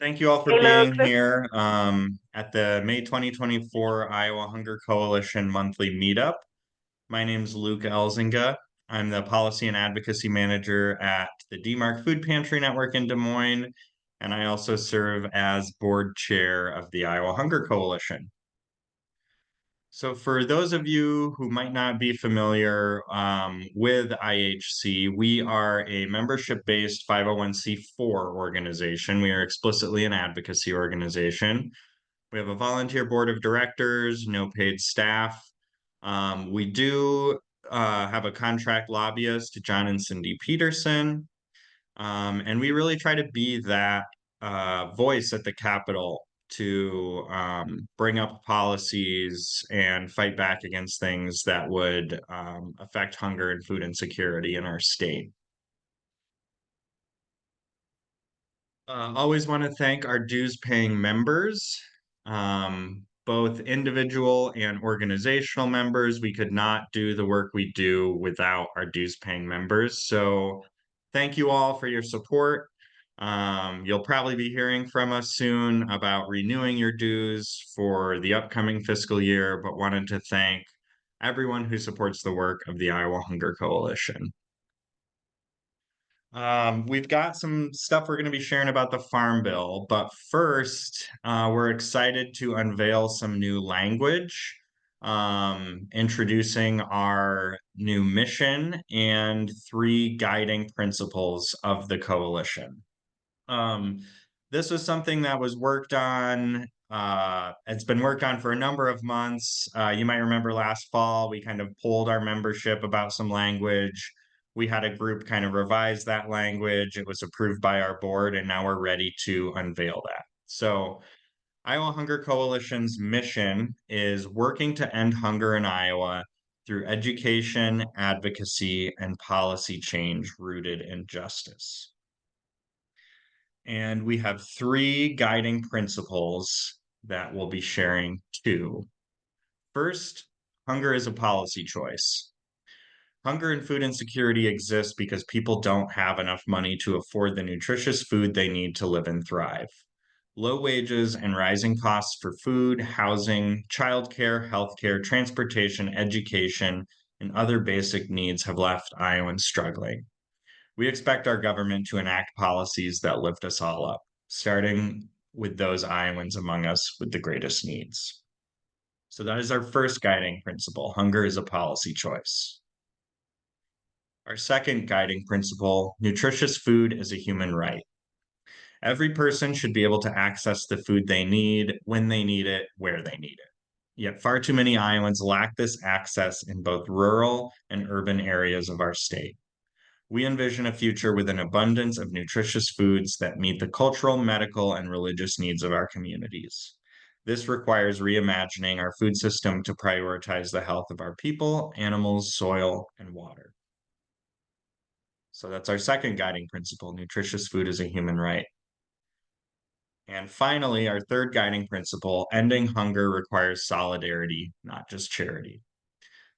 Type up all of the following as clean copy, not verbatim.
Thank you all for Hello, being Chris. here at the May 2024 Iowa Hunger Coalition Monthly Meetup. My name is Luke Elzinga. I'm the Policy and Advocacy Manager at the DMARC Food Pantry Network in Des Moines, and I also serve as Board Chair of the Iowa Hunger Coalition. So for those of you who might not be familiar with IHC, we are a membership-based 501c4 organization. We are explicitly an advocacy organization. We have a volunteer board of directors, no paid staff. We do have a contract lobbyist, John and Cindy Peterson, and we really try to be that voice at the Capitol to bring up policies and fight back against things that would affect hunger and food insecurity in our state. Always want to thank our dues-paying members, both individual and organizational members. We could not do the work we do without our dues-paying members. So thank you all for your support. You'll probably be hearing from us soon about renewing your dues for the upcoming fiscal year, but wanted to thank everyone who supports the work of the Iowa Hunger Coalition. We've got some stuff we're going to be sharing about the Farm Bill, but first, we're excited to unveil some new language, introducing our new mission and three guiding principles of the coalition. Um, this was something that was worked on. It's been worked on for a number of months. You might remember last fall, we kind of polled our membership about some language. We had a group kind of revise that language. It was approved by our board, and now we're ready to unveil that. So, Iowa Hunger Coalition's mission is working to end hunger in Iowa through education, advocacy, and policy change rooted in justice. And we have three guiding principles that we'll be sharing too. First, hunger is a policy choice. Hunger and food insecurity exists because people don't have enough money to afford the nutritious food they need to live and thrive. Low wages and rising costs for food, housing, childcare, healthcare, transportation, education, and other basic needs have left Iowans struggling. We expect our government to enact policies that lift us all up, starting with those Iowans among us with the greatest needs. So that is our first guiding principle. Hunger is a policy choice. Our second guiding principle, nutritious food is a human right. Every person should be able to access the food they need, when they need it, where they need it. Yet far too many Iowans lack this access in both rural and urban areas of our state. We envision a future with an abundance of nutritious foods that meet the cultural, medical, and religious needs of our communities. This requires reimagining our food system to prioritize the health of our people, animals, soil, and water. So that's our second guiding principle. Nutritious food is a human right. And finally, our third guiding principle, ending hunger requires solidarity, not just charity.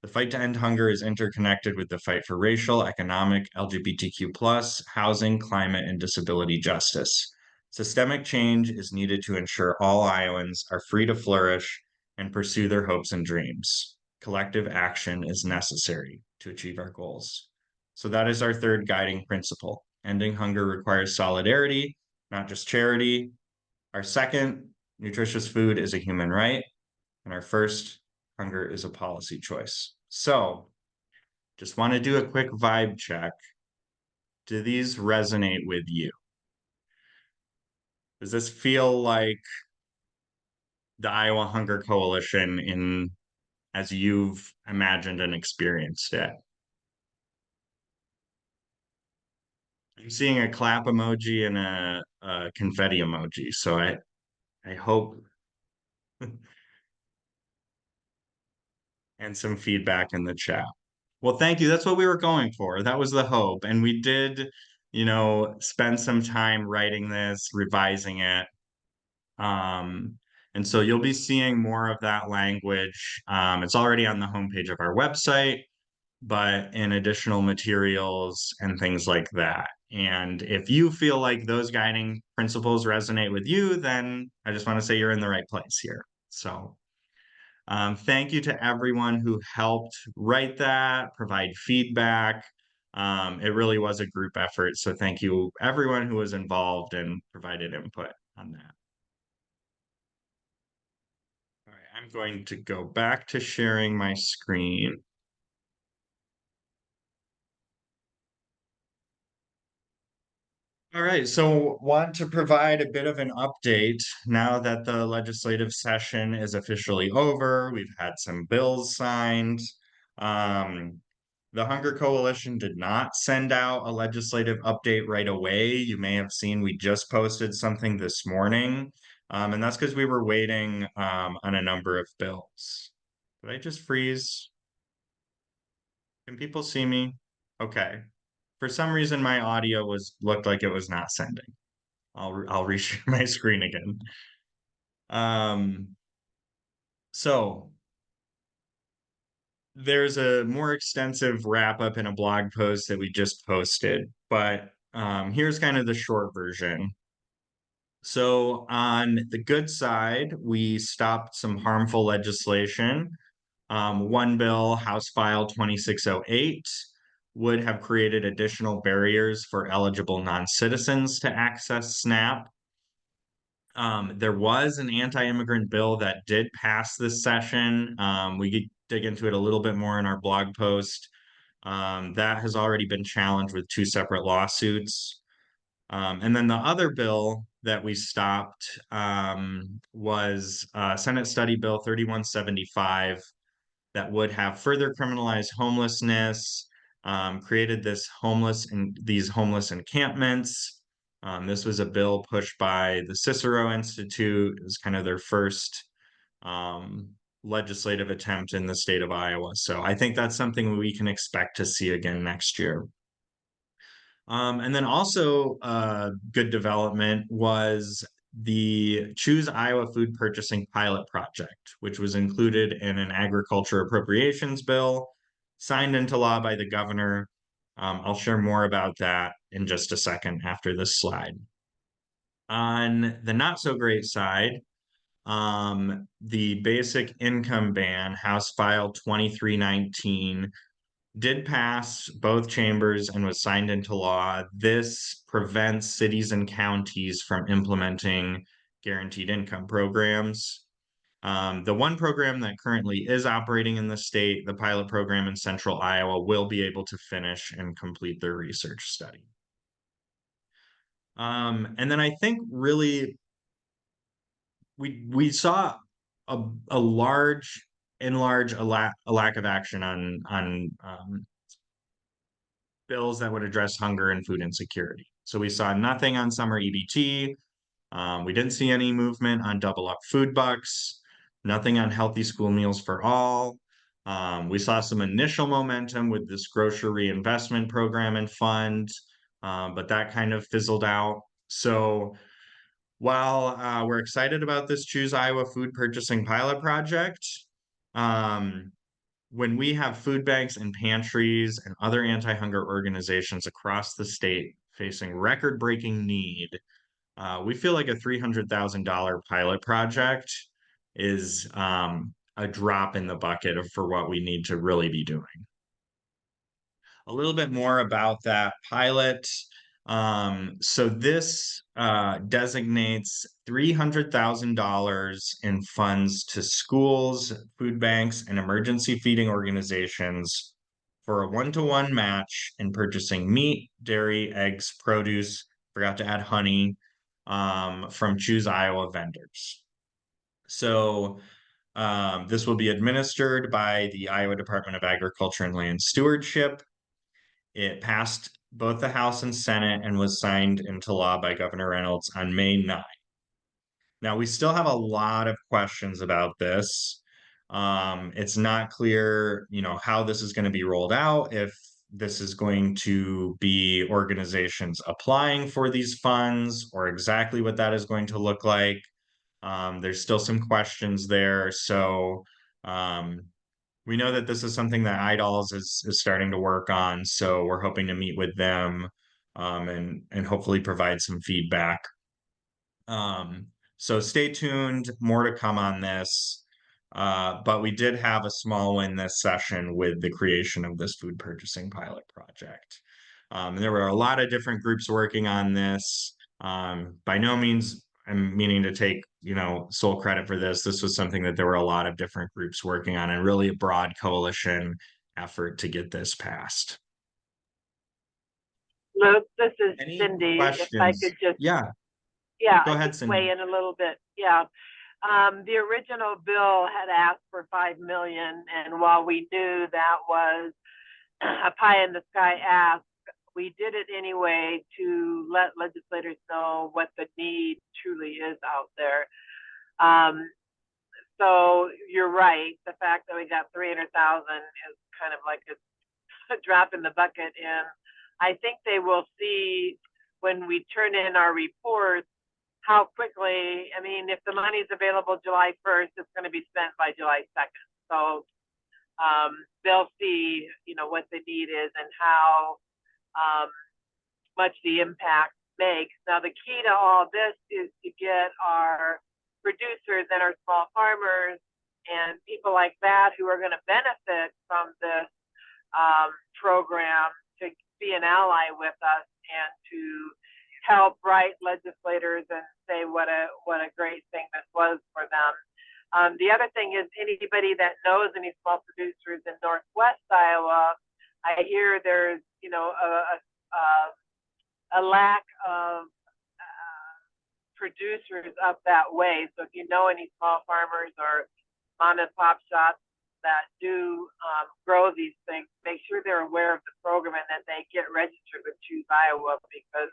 The fight to end hunger is interconnected with the fight for racial, economic, LGBTQ+, housing, climate, and disability justice. Systemic change is needed to ensure all Iowans are free to flourish and pursue their hopes and dreams. Collective action is necessary to achieve our goals. So that is our third guiding principle. Ending hunger requires solidarity, not just charity. Our second, nutritious food is a human right. And our first, hunger is a policy choice. So just want to do a quick vibe check. Do these resonate with you? Does this feel like the Iowa Hunger Coalition in as you've imagined and experienced it? I'm seeing a clap emoji and a confetti emoji, so I hope and some feedback in the chat. Well, thank you. That's what we were going for. That was the hope. And we did, spend some time writing this, revising it. And so you'll be seeing more of that language. It's already on the homepage of our website. but in additional materials and things like that. And if you feel like those guiding principles resonate with you, then I just want to say you're in the right place here. So, thank you to everyone who helped write that, provide feedback. It really was a group effort. So, thank you, everyone who was involved and provided input on that. All right, I'm going to go back to sharing my screen. All right, so want to provide a bit of an update now that the legislative session is officially over. We've had some bills signed. Um, the Hunger Coalition did not send out a legislative update right away. You may have seen we just posted something this morning, and that's because we were waiting on a number of bills. Did I just freeze? Can people see me? Okay. For some reason, my audio looked like it was not sending. I'll reshare my screen again. Um, so there's a more extensive wrap up in a blog post that we just posted, but here's kind of the short version. So on the good side, we stopped some harmful legislation. One bill, House File 2608, would have created additional barriers for eligible non-citizens to access SNAP. There was an anti-immigrant bill that did pass this session. We could dig into it a little bit more in our blog post. That has already been challenged with two separate lawsuits. And then the other bill that we stopped was Senate Study Bill 3175 that would have further criminalized homelessness, created these homeless encampments. This was a bill pushed by the Cicero Institute. It was kind of their first um, legislative attempt in the state of Iowa. So I think that's something we can expect to see again next year. And then also good development was the Choose Iowa Food Purchasing Pilot Project, which was included in an agriculture appropriations bill signed into law by the governor. I'll share more about that in just a second after this slide. On the not so great side, the basic income ban, House File 2319, did pass both chambers and was signed into law. This prevents cities and counties from implementing guaranteed income programs. The one program that currently is operating in the state, the pilot program in central Iowa, will be able to finish and complete their research study. And then I think really we saw a large lack of action on bills that would address hunger and food insecurity. So we saw nothing on summer EBT. We didn't see any movement on double up food bucks, nothing on healthy school meals for all. We saw some initial momentum with this grocery reinvestment program and fund, but that kind of fizzled out. So while we're excited about this Choose Iowa Food Purchasing Pilot Project, um, when we have food banks and pantries and other anti-hunger organizations across the state facing record-breaking need, we feel like a $300,000 pilot project is a drop in the bucket for what we need to really be doing. A little bit more about that pilot. So this designates $300,000 in funds to schools, food banks, and emergency feeding organizations for a one-to-one match in purchasing meat, dairy, eggs, produce, forgot to add honey, from Choose Iowa vendors. So this will be administered by the Iowa Department of Agriculture and Land Stewardship. It passed both the House and Senate and was signed into law by Governor Reynolds on May 9. Now, we still have a lot of questions about this. It's not clear, how this is going to be rolled out, if this is going to be organizations applying for these funds or exactly what that is going to look like. There's still some questions there. So we know that this is something that IDOLS is starting to work on, so we're hoping to meet with them and hopefully provide some feedback. So stay tuned, more to come on this. But we did have a small win this session with the creation of this food purchasing pilot project. There were a lot of different groups working on this. By no means I'm meaning to take, sole credit for this. This was something that there were a lot of different groups working on and really a broad coalition effort to get this passed. Luke, this is Any Cindy. If I questions? could just, Yeah, yeah, go ahead, just weigh Cindy. in a little bit. Yeah. The original bill had asked for 5 million, and while we knew that was a pie in the sky ask, we did it anyway to let legislators know what the need truly is out there. So you're right. The fact that we got 300,000 is kind of like a drop in the bucket, and I think they will see when we turn in our reports how quickly. I mean, if the money is available July 1st, it's going to be spent by July 2nd. So they'll see, what the need is and how much the impact makes. Now, the key to all this is to get our producers and our small farmers and people like that who are going to benefit from this program to be an ally with us and to help write legislators and say what a great thing this was for them. The other thing is anybody that knows any small producers in Northwest Iowa, I hear there's a lack of producers up that way. So if you know any small farmers or mom and pop shops that do grow these things, make sure they're aware of the program and that they get registered with Choose Iowa, because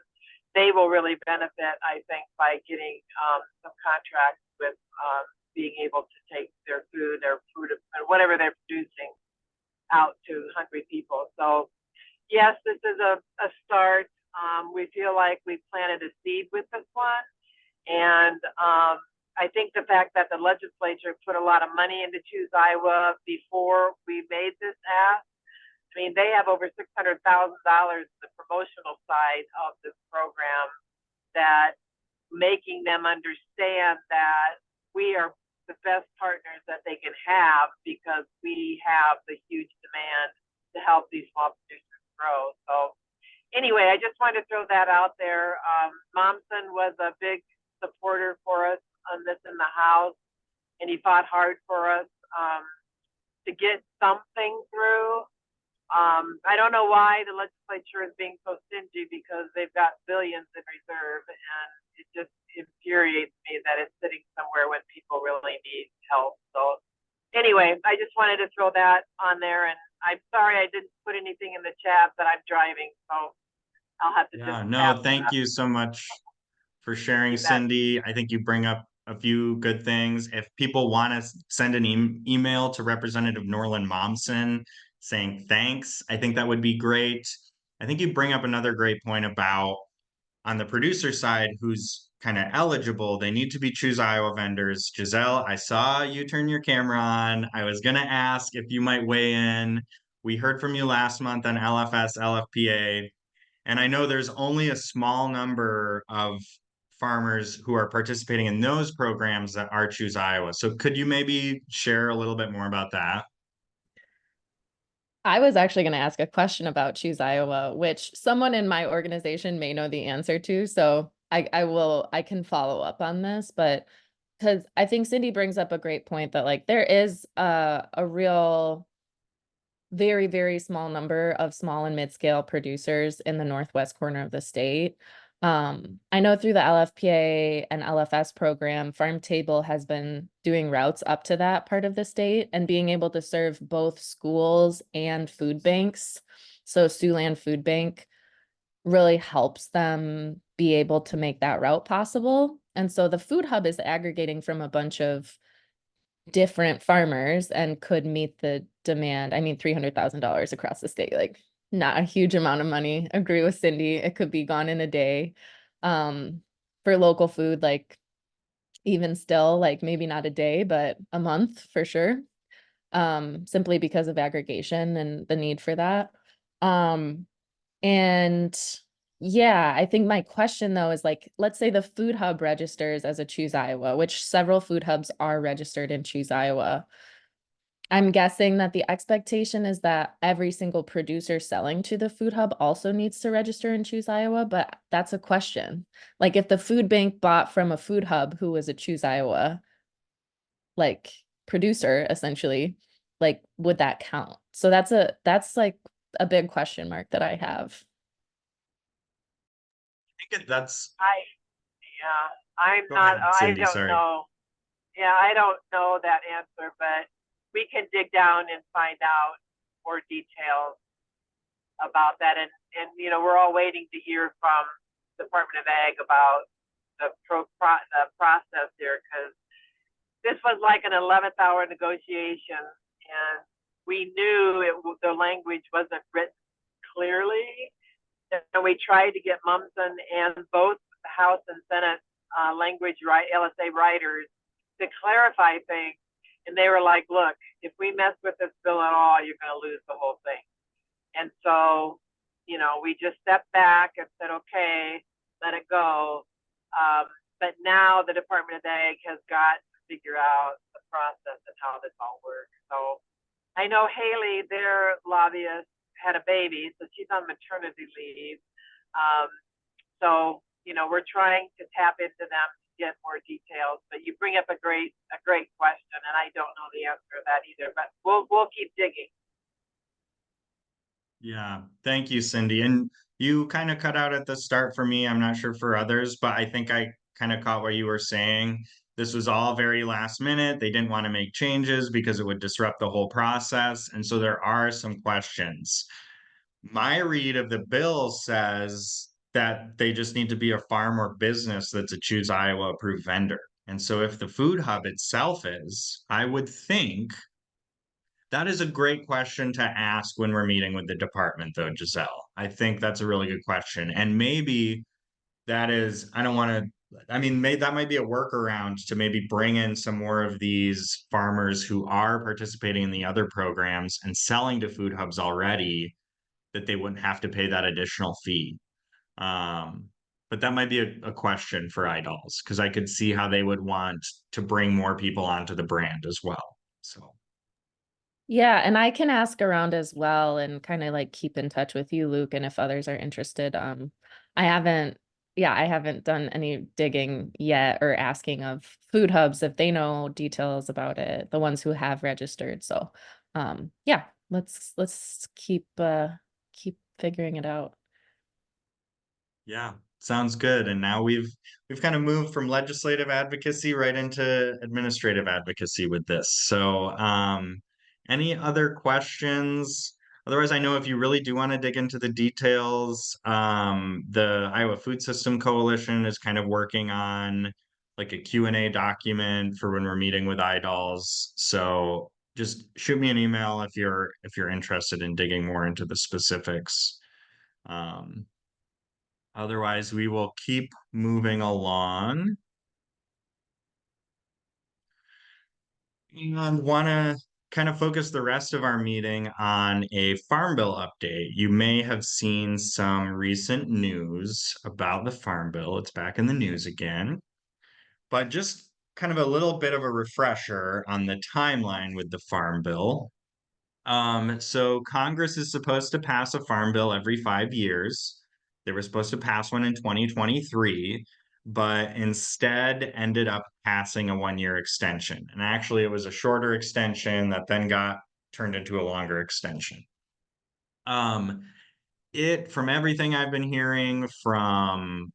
they will really benefit, I think, by getting some contracts with being able to take their food or whatever they're producing out to hungry people. So yes, this is a start. We feel like we planted a seed with this one. And I think the fact that the legislature put a lot of money into Choose Iowa before we made this ask, I mean, they have over $600,000 in the promotional side of this program, that making them understand that we are the best partners that they can have because we have the huge demand to help these small producers grow. So anyway, I just wanted to throw that out there. Momsen was a big supporter for us on this in the House, and he fought hard for us to get something through. I don't know why the legislature is being so stingy, because they've got billions in reserve, and it just infuriates me that it's sitting somewhere when people really need help. So anyway, I just wanted to throw that on there, and I'm sorry I didn't put anything in the chat, but I'm driving, so I'll have to just No, thank you so much for sharing, Cindy. I think you bring up a few good things. If people want to send an email to Representative Norland Momsen saying thanks, I think that would be great. I think you bring up another great point about on the producer side, who's kind of eligible, they need to be Choose Iowa vendors. Giselle, I saw you turn your camera on. I was going to ask if you might weigh in. We heard from you last month on LFS, LFPA, and I know there's only a small number of farmers who are participating in those programs that are Choose Iowa. So could you maybe share a little bit more about that? I was actually going to ask a question about Choose Iowa, which someone in my organization may know the answer to. So I can follow up on this, but because I think Cindy brings up a great point that like there is a real very, very small number of small and mid-scale producers in the northwest corner of the state. I know through the LFPA and LFS program, Farm Table has been doing routes up to that part of the state and being able to serve both schools and food banks. So Siouxland Food Bank really helps them be able to make that route possible. And so the food hub is aggregating from a bunch of different farmers and could meet the demand. I mean, $300,000 across the state, like not a huge amount of money. Agree with Cindy. It could be gone in a day. For local food, like even still, like maybe not a day, but a month for sure. simply because of aggregation and the need for that. Um, and yeah, I think my question though is like, let's say the food hub registers as a Choose Iowa, which several food hubs are registered in Choose Iowa. I'm guessing that the expectation is that every single producer selling to the food hub also needs to register and Choose Iowa, but that's a question. Like if the food bank bought from a food hub who was a Choose Iowa like producer essentially, like would that count? So that's like a big question mark that I have. I think that's Yeah, I'm go not, ahead, I Cindy, don't sorry. know. Yeah, I don't know that answer, but we can dig down and find out more details about that. And we're all waiting to hear from Department of Ag about the process here, because this was like an 11th hour negotiation, and we knew the language wasn't written clearly, and we tried to get Mumson and both House and Senate LSA writers to clarify things, and they were like, "Look, if we mess with this bill at all, you're going to lose the whole thing." And so, we just stepped back and said, "Okay, let it go." But now the Department of Ag has got to figure out the process and how this all works. So I know Haley, their lobbyist, had a baby, so she's on maternity leave. Um, so we're trying to tap into them to get more details. But you bring up a great question, and I don't know the answer to that either. But we'll keep digging. Yeah, thank you, Cindy. And you kind of cut out at the start for me. I'm not sure for others, but I think I kind of caught what you were saying. This was all very last minute. They didn't want to make changes because it would disrupt the whole process. And so there are some questions. My read of the bill says that they just need to be a farm or business that's a Choose Iowa approved vendor. And so if the food hub itself is, I would think that is a great question to ask when we're meeting with the department, though, Giselle. I think that's a really good question. And maybe that is, I don't want to, I mean, that might be a workaround to maybe bring in some more of these farmers who are participating in the other programs and selling to food hubs already, that they wouldn't have to pay that additional fee. Um, but that might be a question for iDolls because I could see how they would want to bring more people onto the brand as well. So. Yeah, and I can ask around as well and kind of like keep in touch with you, Luke, and if others are interested. I haven't, yeah, I haven't done any digging yet or asking of food hubs if they know details about it, the ones who have registered. So, yeah, let's keep figuring it out. Yeah, sounds good. And now we've kind of moved from legislative advocacy right into administrative advocacy with this. So, any other questions? Otherwise, I know if you really do want to dig into the details, the Iowa Food System Coalition is kind of working on like a Q&A document for when we're meeting with iDolls. So just shoot me an email if you're interested in digging more into the specifics. Um, Otherwise, we will keep moving along and want to kind of focus the rest of our meeting on a Farm Bill update. You may have seen some recent news about the Farm Bill. It's back in the news again, but just kind of a little bit of a refresher on the timeline with the Farm Bill. So Congress is supposed to pass a farm bill every 5 years. They were supposed to pass one in 2023, but instead ended up passing a 1 year extension. And actually, it was a shorter extension that then got turned into a longer extension. Um, from everything I've been hearing from,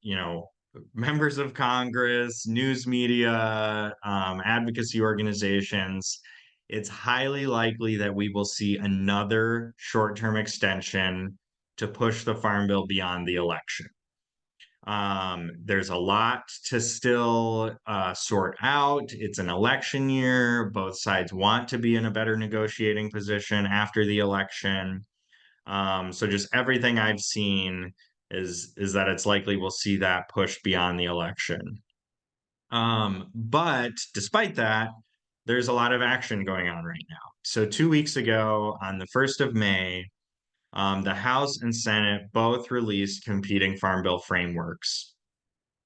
members of Congress, news media, advocacy organizations, it's highly likely that we will see another short-term extension to push the Farm Bill beyond the election. There's a lot to still sort out. It's an election year. Both sides want to be in a better negotiating position after the election. So just everything I've seen is that it's likely we'll see that push beyond the election. But despite that, there's a lot of action going on right now. So 2 weeks ago, on the 1st of May, the House and Senate both released competing Farm Bill frameworks.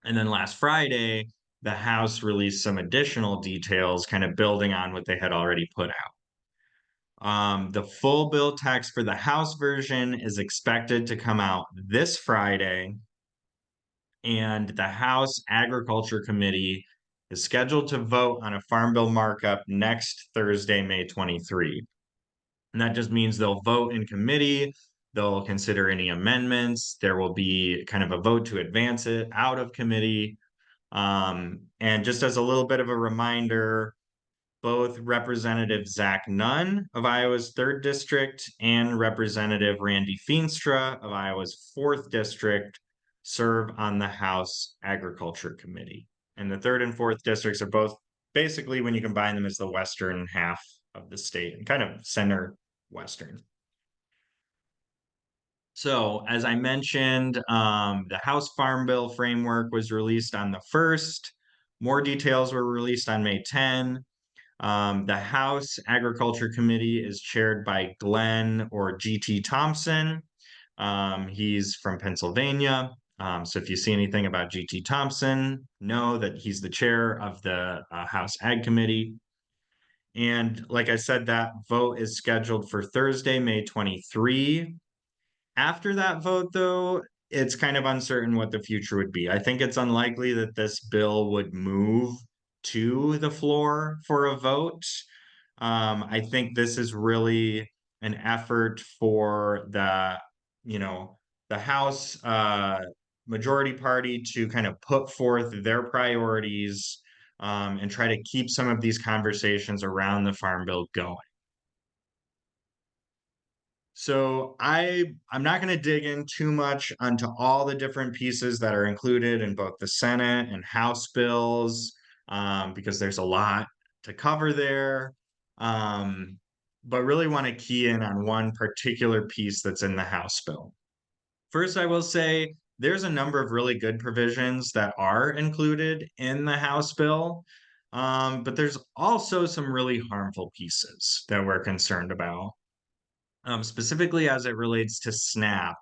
And then last Friday, the House released some additional details, kind of building on what they had already put out. The full bill text for the House version is expected to come out this Friday, and the House Agriculture Committee is scheduled to vote on a Farm Bill markup next Thursday, May 23. And that just means they'll vote in committee, they'll consider any amendments, there will be kind of a vote to advance it out of committee. And just as a little bit of a reminder, both Representative Zach Nunn of Iowa's 3rd District and Representative Randy Feenstra of Iowa's 4th District serve on the House Agriculture Committee. And the 3rd and 4th districts are both basically, when you combine them, as the western half of the state and kind of center western. So, as I mentioned, the House Farm Bill framework was released on the 1st. More details were released on May 10. The House Agriculture Committee is chaired by Glenn or GT Thompson. He's from Pennsylvania. So if you see anything about GT Thompson, know that he's the chair of the House Ag Committee. And like I said, that vote is scheduled for Thursday, May 23. After that vote, though, it's kind of uncertain what the future would be. I think it's unlikely that this bill would move to the floor for a vote. I think this is really an effort for the House majority party to kind of put forth their priorities and try to keep some of these conversations around the Farm Bill going. So I'm not going to dig in too much onto all the different pieces that are included in both the Senate and House bills, because there's a lot to cover there. But really want to key in on one particular piece that's in the House bill. First, I will say there's a number of really good provisions that are included in the House bill, but there's also some really harmful pieces that we're concerned about. Specifically as it relates to SNAP.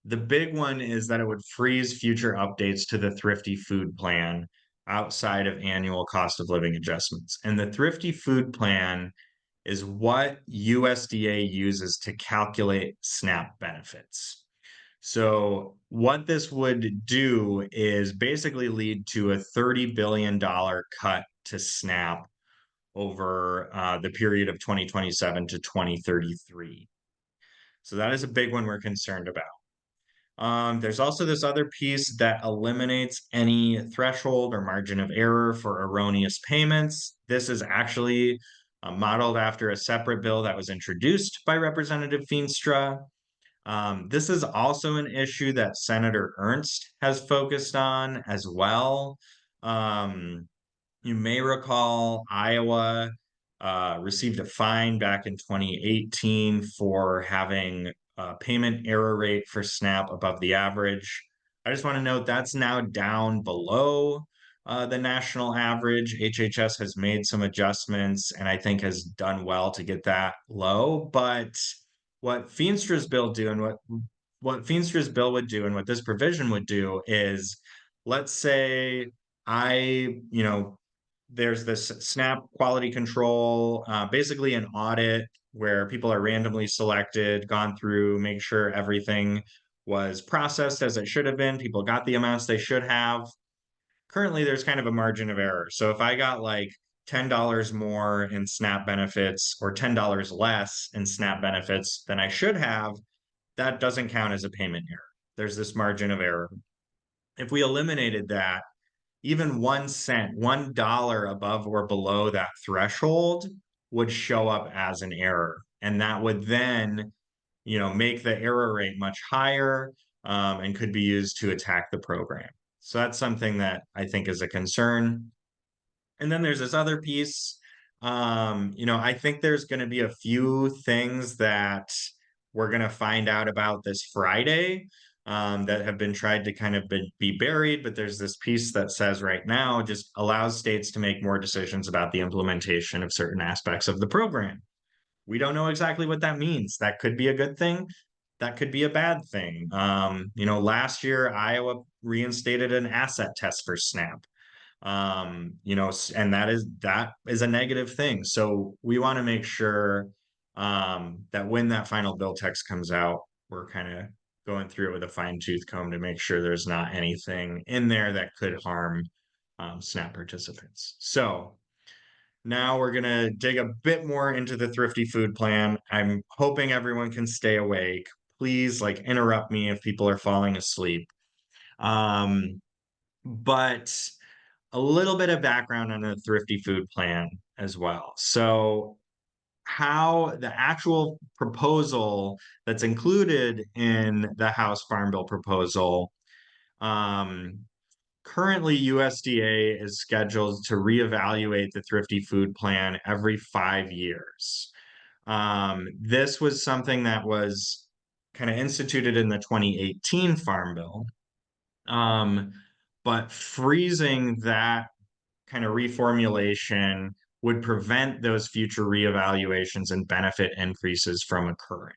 The big one is that it would freeze future updates to the Thrifty Food Plan outside of annual cost of living adjustments. And the Thrifty Food Plan is what USDA uses to calculate SNAP benefits. So what this would do is basically lead to a $30 billion cut to SNAP over the period of 2027 to 2033. So that is a big one we're concerned about. There's also this other piece that eliminates any threshold or margin of error for erroneous payments. This is actually modeled after a separate bill that was introduced by Representative Feenstra. This is also an issue that Senator Ernst has focused on as well. You may recall Iowa received a fine back in 2018 for having a payment error rate for SNAP above the average. I just want to note that's now down below the national average. HHS has made some adjustments and I think has done well to get that low. But what Feenstra's bill do and what Feenstra's bill would do and what this provision would do is, let's say there's this SNAP quality control, basically an audit where people are randomly selected, gone through, make sure everything was processed as it should have been. People got the amounts they should have. Currently, there's kind of a margin of error. So if I got like $10 more in SNAP benefits or $10 less in SNAP benefits than I should have, that doesn't count as a payment error. There's this margin of error. If we eliminated that, even 1 cent, $1 above or below that threshold would show up as an error. And that would then, make the error rate much higher and could be used to attack the program. So that's something that I think is a concern. And then there's this other piece. I think there's going to be a few things that we're going to find out about this Friday. that have been tried to kind of be buried, but there's this piece that says right now just allows states to make more decisions about the implementation of certain aspects of the program. We don't know exactly what that means. That could be a good thing. That could be a bad thing. Last year, Iowa reinstated an asset test for SNAP. And that is a negative thing. So we want to make sure that when that final bill text comes out, we're kind of going through it with a fine-tooth comb to make sure there's not anything in there that could harm SNAP participants. So now we're gonna dig a bit more into the Thrifty Food Plan. I'm hoping everyone can stay awake. Please, like, interrupt me if people are falling asleep. But a little bit of background on the Thrifty Food Plan as well. So how the actual proposal that's included in the House Farm Bill proposal, currently USDA is scheduled to reevaluate the Thrifty Food Plan every 5 years. This was something that was kind of instituted in the 2018 Farm Bill. But freezing that kind of reformulation would prevent those future reevaluations and benefit increases from occurring.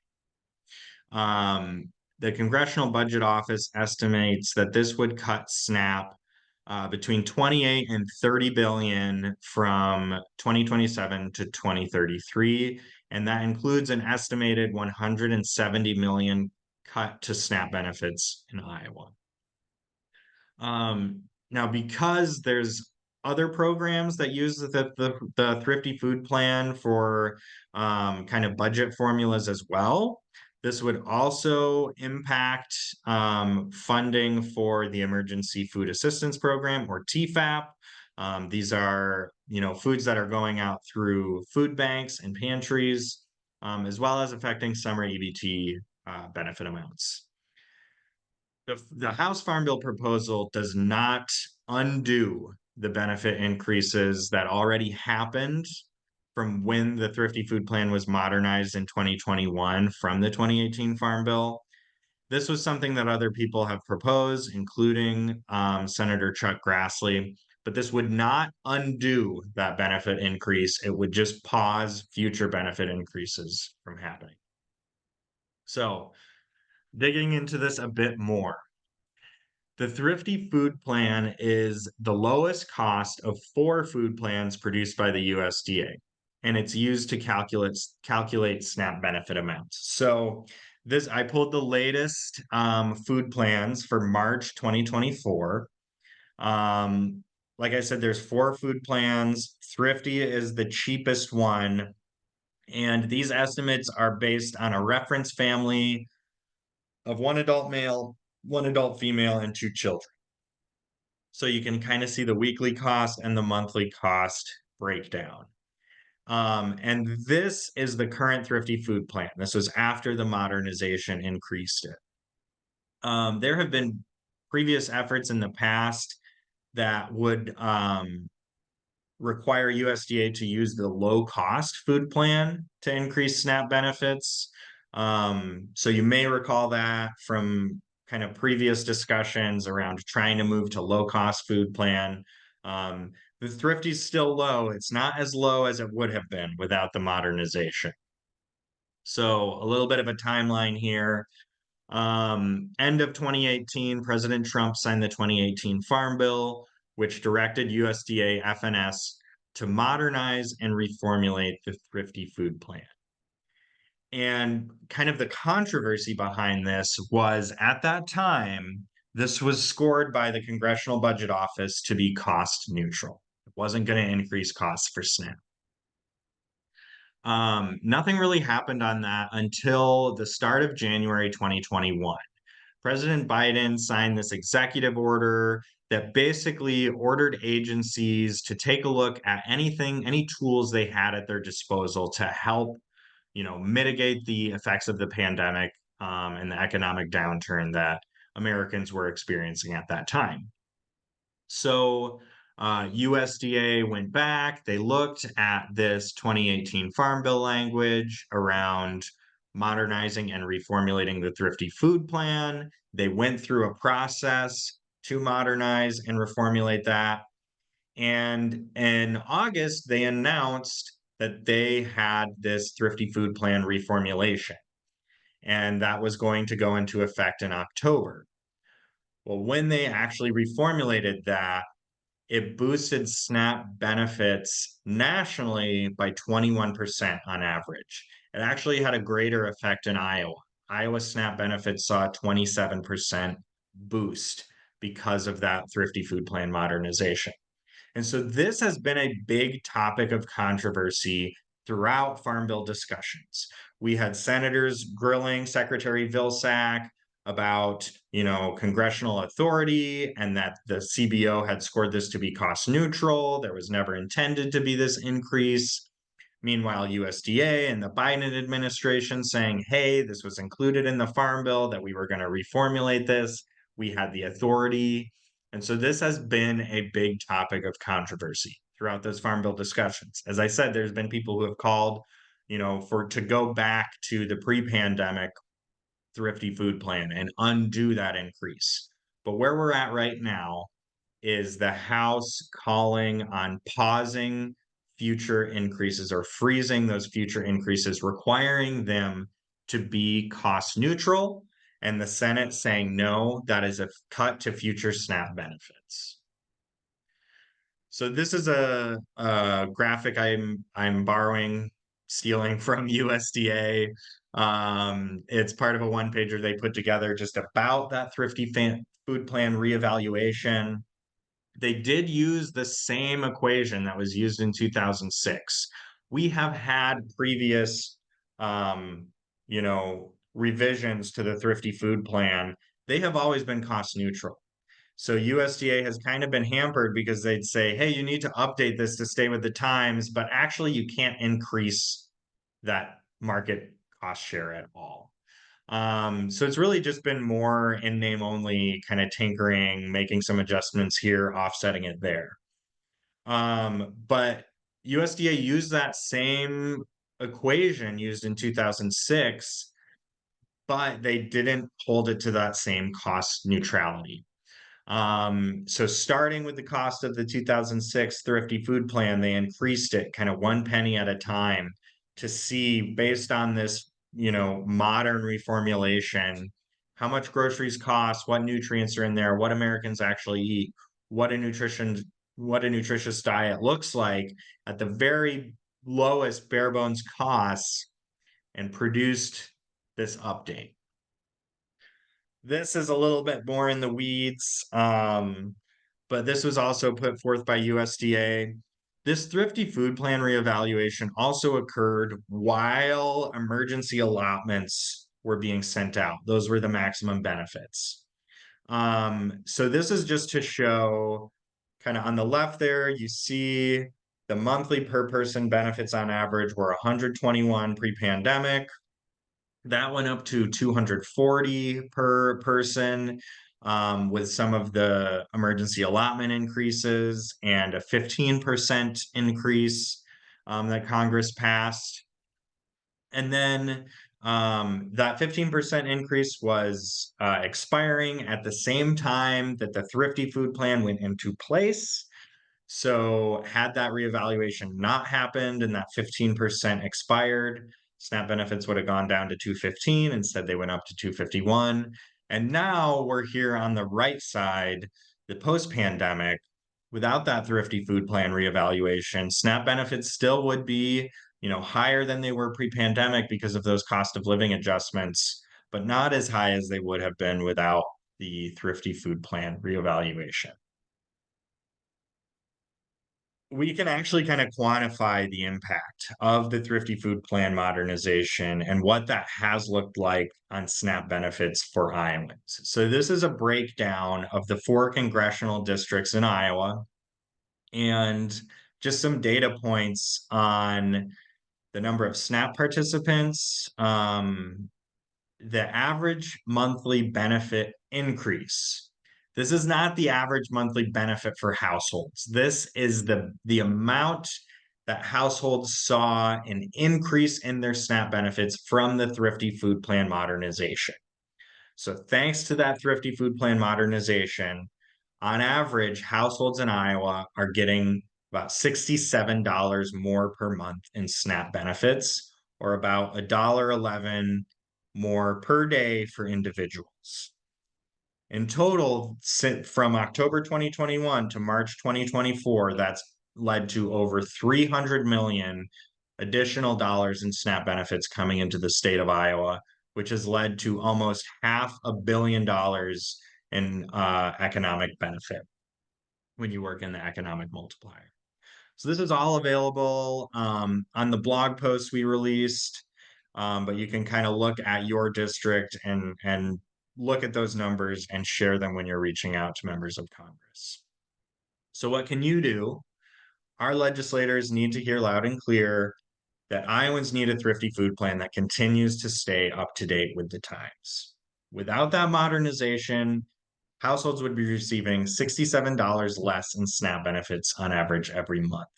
The Congressional Budget Office estimates that this would cut SNAP between 28 and 30 billion from 2027 to 2033, and that includes an estimated 170 million cut to SNAP benefits in Iowa. Now, because there's other programs that use the Thrifty Food Plan for kind of budget formulas as well, this would also impact funding for the Emergency Food Assistance Program, or TFAP. These are, foods that are going out through food banks and pantries, as well as affecting summer EBT benefit amounts. The House Farm Bill proposal does not undo the benefit increases that already happened from when the Thrifty Food Plan was modernized in 2021 from the 2018 Farm Bill. This was something that other people have proposed, including Senator Chuck Grassley, but this would not undo that benefit increase. It would just pause future benefit increases from happening. So, digging into this a bit more, the Thrifty Food Plan is the lowest cost of 4 food plans produced by the USDA, and it's used to calculate SNAP benefit amounts. So I pulled the latest food plans for March 2024. Like I said, there's 4 food plans. Thrifty is the cheapest one, and these estimates are based on a reference family of 1 adult male, 1 adult female, and 2 children. So you can kind of see the weekly cost and the monthly cost breakdown. And this is the current Thrifty Food Plan. This was after the modernization increased it. There have been previous efforts in the past that would require USDA to use the low-cost food plan to increase SNAP benefits. So you may recall that from kind of previous discussions around trying to move to low-cost food plan. The Thrifty is still low. It's not as low as it would have been without the modernization. So a little bit of a timeline here. End of 2018, President Trump signed the 2018 Farm Bill, which directed USDA FNS to modernize and reformulate the Thrifty Food Plan. And kind of the controversy behind this was, at that time, this was scored by the Congressional Budget Office to be cost neutral. It wasn't going to increase costs for SNAP. Nothing really happened on that until the start of January 2021. President Biden signed this executive order that basically ordered agencies to take a look at any tools they had at their disposal to help, mitigate the effects of the pandemic and the economic downturn that Americans were experiencing at that time. So USDA went back, they looked at this 2018 Farm Bill language around modernizing and reformulating the Thrifty Food Plan. They went through a process to modernize and reformulate that. And in August, they announced that they had this Thrifty Food Plan reformulation, and that was going to go into effect in October. Well, when they actually reformulated that, it boosted SNAP benefits nationally by 21% on average. It actually had a greater effect in Iowa. Iowa SNAP benefits saw a 27% boost because of that Thrifty Food Plan modernization. And so this has been a big topic of controversy throughout Farm Bill discussions. We had senators grilling Secretary Vilsack about, congressional authority and that the CBO had scored this to be cost neutral. There was never intended to be this increase. Meanwhile, USDA and the Biden administration saying, hey, this was included in the Farm Bill, that we were going to reformulate this. We had the authority. And so this has been a big topic of controversy throughout those Farm Bill discussions. As I said, there's been people who have called, to go back to the pre-pandemic Thrifty Food Plan and undo that increase. But where we're at right now is the House calling on pausing future increases or freezing those future increases, requiring them to be cost neutral, and the Senate saying no, that is a cut to future SNAP benefits. So this is a graphic I'm stealing from USDA. It's part of a one-pager they put together just about that Thrifty Food Plan reevaluation. They did use the same equation that was used in 2006. We have had previous, revisions to the Thrifty Food Plan. They have always been cost neutral. So USDA has kind of been hampered because they'd say, hey, you need to update this to stay with the times, but actually you can't increase that market cost share at all. So it's really just been more in name only, kind of tinkering, making some adjustments here, offsetting it there. But USDA used that same equation used in 2006, but they didn't hold it to that same cost neutrality. So starting with the cost of the 2006 Thrifty Food Plan, they increased it kind of 1 penny at a time to see, based on this, modern reformulation, how much groceries cost, what nutrients are in there, what Americans actually eat, what a nutritious diet looks like at the very lowest bare bones costs, and produced this update. This is a little bit more in the weeds, but this was also put forth by USDA. This Thrifty Food Plan reevaluation also occurred while emergency allotments were being sent out. Those were the maximum benefits. So this is just to show, kind of on the left there, you see the monthly per person benefits on average were 121 pre-pandemic. That went up to 240 per person, with some of the emergency allotment increases and a 15% increase that Congress passed. And then that 15% increase was expiring at the same time that the Thrifty Food Plan went into place. So had that reevaluation not happened and that 15% expired, SNAP benefits would have gone down to 215. Instead, they went up to 251. And now we're here on the right side, the post-pandemic, without that Thrifty Food Plan reevaluation, SNAP benefits still would be, higher than they were pre-pandemic because of those cost of living adjustments, but not as high as they would have been without the Thrifty Food Plan reevaluation. We can actually kind of quantify the impact of the Thrifty Food Plan modernization and what that has looked like on SNAP benefits for Iowans. So this is a breakdown of the 4 congressional districts in Iowa and just some data points on the number of SNAP participants, the average monthly benefit increase. This is not the average monthly benefit for households. This is the amount that households saw an increase in their SNAP benefits from the Thrifty Food Plan modernization. So thanks to that Thrifty Food Plan modernization, on average, households in Iowa are getting about $67 more per month in SNAP benefits, or about $1.11 more per day for individuals. In total, from October 2021 to March 2024, that's led to over 300 million additional dollars in SNAP benefits coming into the state of Iowa, which has led to almost $500 million in economic benefit when you work in the economic multiplier. So this is all available on the blog post we released, but you can kind of look at your district and look at those numbers and share them when you're reaching out to members of Congress. So what can you do? Our legislators need to hear loud and clear that Iowans need a thrifty food plan that continues to stay up to date with the times. Without that modernization, households would be receiving $67 less in SNAP benefits on average every month.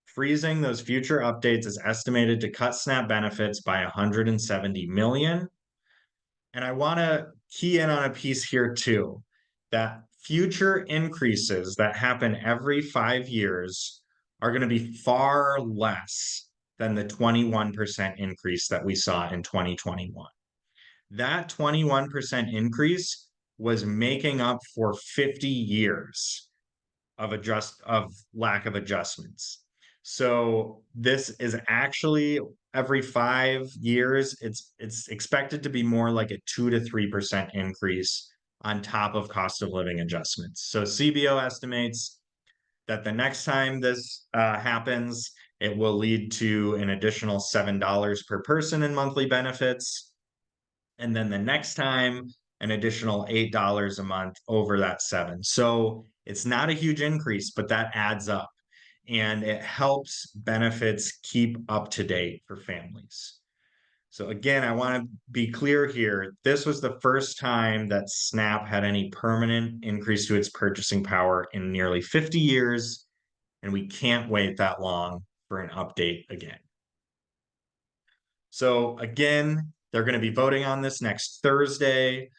Freezing those future updates is estimated to cut SNAP benefits by 170 million. And I want to key in on a piece here too, that future increases that happen every 5 years are going to be far less than the 21% increase that we saw in 2021. That 21% increase was making up for 50 years of lack of adjustments. So this is actually every 5 years, it's expected to be more like a 2 to 3% increase on top of cost of living adjustments. So CBO estimates that the next time this happens, it will lead to an additional $7 per person in monthly benefits. And then the next time, an additional $8 a month over that 7. So it's not a huge increase, but that adds up. And it helps benefits keep up to date for families. So again, I want to be clear here. This was the first time that SNAP had any permanent increase to its purchasing power in nearly 50 years, and we can't wait that long for an update again. So again, they're going to be voting on this next Thursday.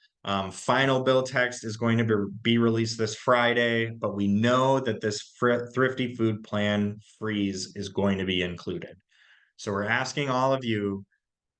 Final bill text is going to be released this Friday, but we know that this thrifty food plan freeze is going to be included. So we're asking all of you,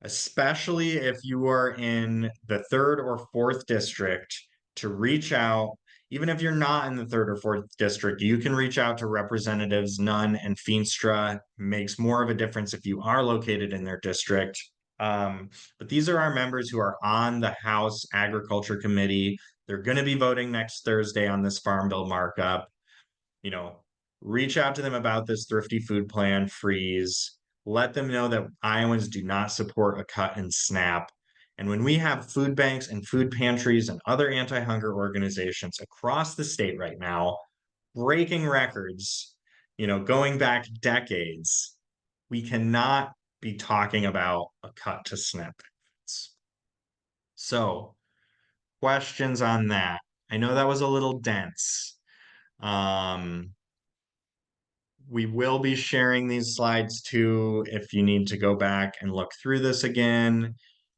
especially if you are in the 3rd or 4th district, to reach out. Even if you're not in the 3rd or 4th district, you can reach out to Representatives Nunn and Feenstra. Makes more of a difference if you are located in their district. But these are our members who are on the House Agriculture Committee. They're going to be voting next Thursday on this Farm Bill markup. You know, reach out to them about this thrifty food plan freeze. Let them know that Iowans do not support a cut in SNAP. And when we have food banks and food pantries and other anti-hunger organizations across the state right now breaking records, going back decades, we cannot be talking about a cut to SNAP benefits. So, questions on that? I know that was a little dense. We will be sharing these slides too if you need to go back and look through this again.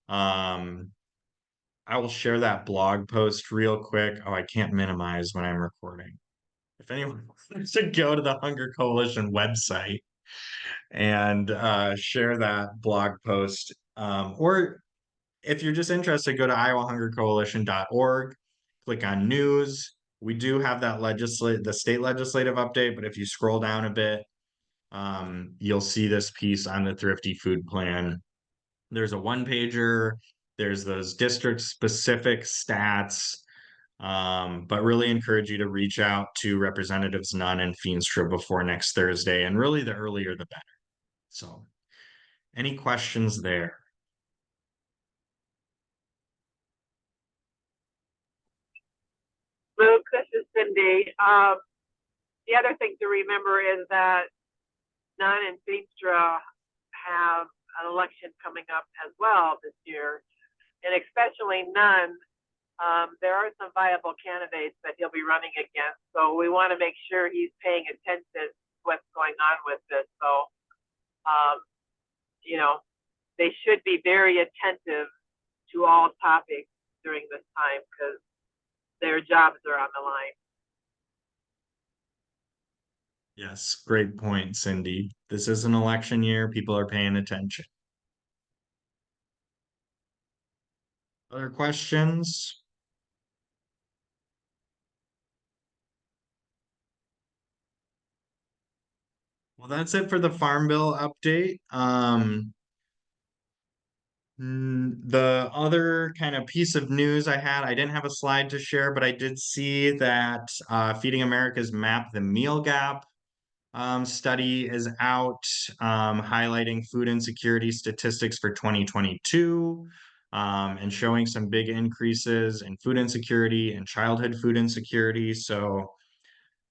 I will share that blog post real quick. Oh, I can't minimize when I'm recording. If anyone wants to go to the Hunger Coalition website and share that blog post, or if you're just interested, go to iowahungercoalition.org, click on news. We do have that the state legislative update, but if you scroll down a bit, you'll see this piece on the thrifty food plan. There's a 1-pager, there's those district specific stats, but really encourage you to reach out to Representatives Nunn and Feenstra before next Thursday, and really the earlier the better. So any questions there? Luke, this is Cindy. The other thing to remember is that Nunn and Feenstra have an election coming up as well this year, and especially Nunn. There are some viable candidates that he'll be running against, so we want to make sure he's paying attention what's going on with this. So, you know, they should be very attentive to all topics during this time because their jobs are on the line. Yes, great point, Cindy. This is an election year. People are paying attention. Other questions? Well, that's it for the Farm Bill update. The other kind of piece of news I had, I didn't have a slide to share, but I did see that Feeding America's Map the Meal Gap study is out, highlighting food insecurity statistics for 2022, and showing some big increases in food insecurity and childhood food insecurity. So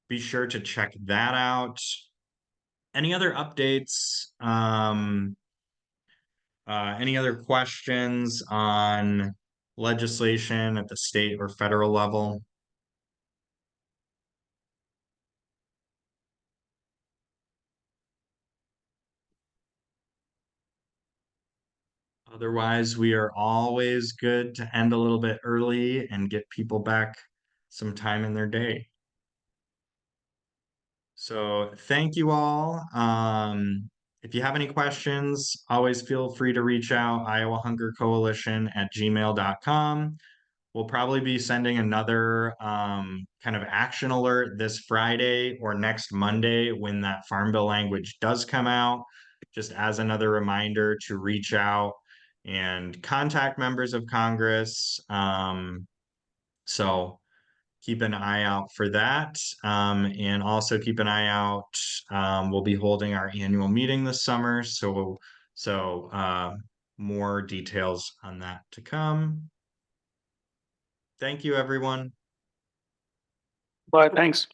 be sure to check that out. Any other updates? Any other questions on legislation at the state or federal level? Otherwise, we are always good to end a little bit early and get people back some time in their day. So thank you all. If you have any questions, always feel free to reach out, iowahungercoalition@gmail.com. We'll probably be sending another kind of action alert this Friday or next Monday when that Farm Bill language does come out, just as another reminder to reach out and contact members of Congress. So keep an eye out for that. And also keep an eye out. We'll be holding our annual meeting this summer. So more details on that to come. Thank you, everyone. But thanks.